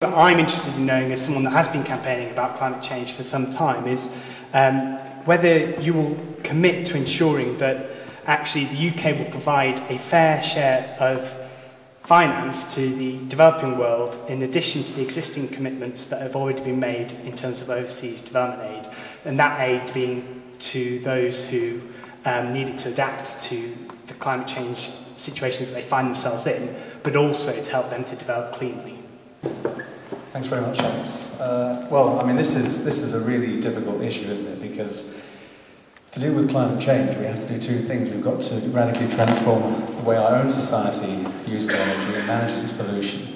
That I'm interested in knowing, as someone that has been campaigning about climate change for some time, is whether you will commit to ensuring that actually the UK will provide a fair share of finance to the developing world in addition to the existing commitments that have already been made in terms of overseas development aid, and that aid being to those who need it to adapt to the climate change situations that they find themselves in, but also to help them to develop cleanly. Thanks very much, Alex. Well, I mean, this is a really difficult issue, isn't it? Because to deal with climate change, we have to do two things. We've got to radically transform the way our own society uses energy and manages its pollution.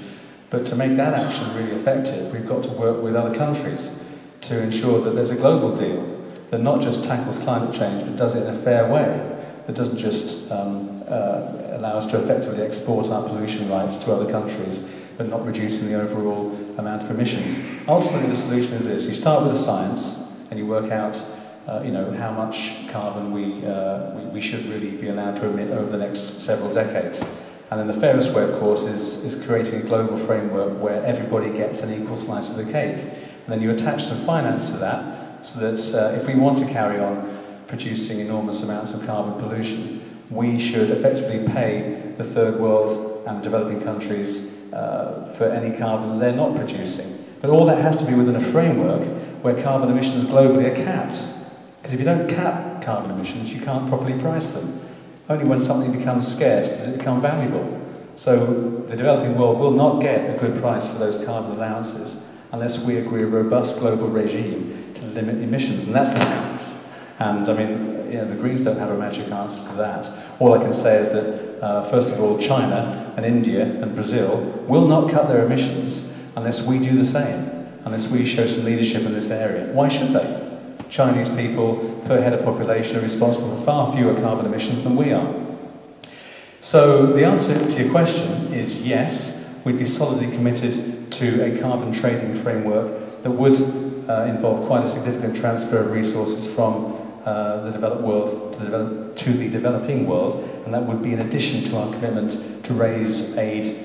But to make that action really effective, we've got to work with other countries to ensure that there's a global deal that not just tackles climate change, but does it in a fair way, that doesn't just allow us to effectively export our pollution rights to other countries, but not reducing the overall amount of emissions. Ultimately, the solution is this. You start with the science, and you work out how much carbon we should really be allowed to emit over the next several decades. And then the fairest way, of course, is creating a global framework where everybody gets an equal slice of the cake. And then you attach some finance to that, so that if we want to carry on producing enormous amounts of carbon pollution, we should effectively pay the third world and developing countries for any carbon they're not producing. But all that has to be within a framework where carbon emissions globally are capped. Because if you don't cap carbon emissions, you can't properly price them. Only when something becomes scarce does it become valuable. So the developing world will not get a good price for those carbon allowances unless we agree a robust global regime to limit emissions, and that's the challenge. And I mean, the Greens don't have a magic answer to that. All I can say is that, first of all, China and India and Brazil will not cut their emissions unless we do the same, unless we show some leadership in this area. Why should they? Chinese people, per head of population, are responsible for far fewer carbon emissions than we are. So the answer to your question is yes, we'd be solidly committed to a carbon trading framework that would involve quite a significant transfer of resources from the developed world to the developing world, and that would be in addition to our commitment to raise aid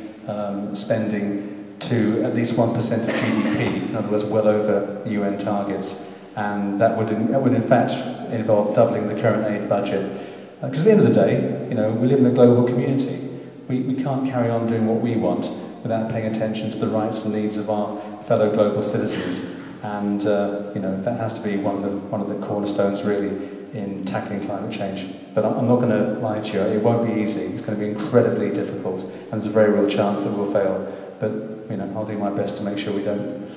spending to at least 1% of GDP, in other words, well over UN targets. And that would in fact involve doubling the current aid budget. Because at the end of the day, we live in a global community. We can't carry on doing what we want without paying attention to the rights and needs of our fellow global citizens. And that has to be one of the cornerstones really in tackling climate change. But I'm not going to lie to you, it won't be easy. It's going to be incredibly difficult, and there's a very real chance that we'll fail. But I'll do my best to make sure we don't.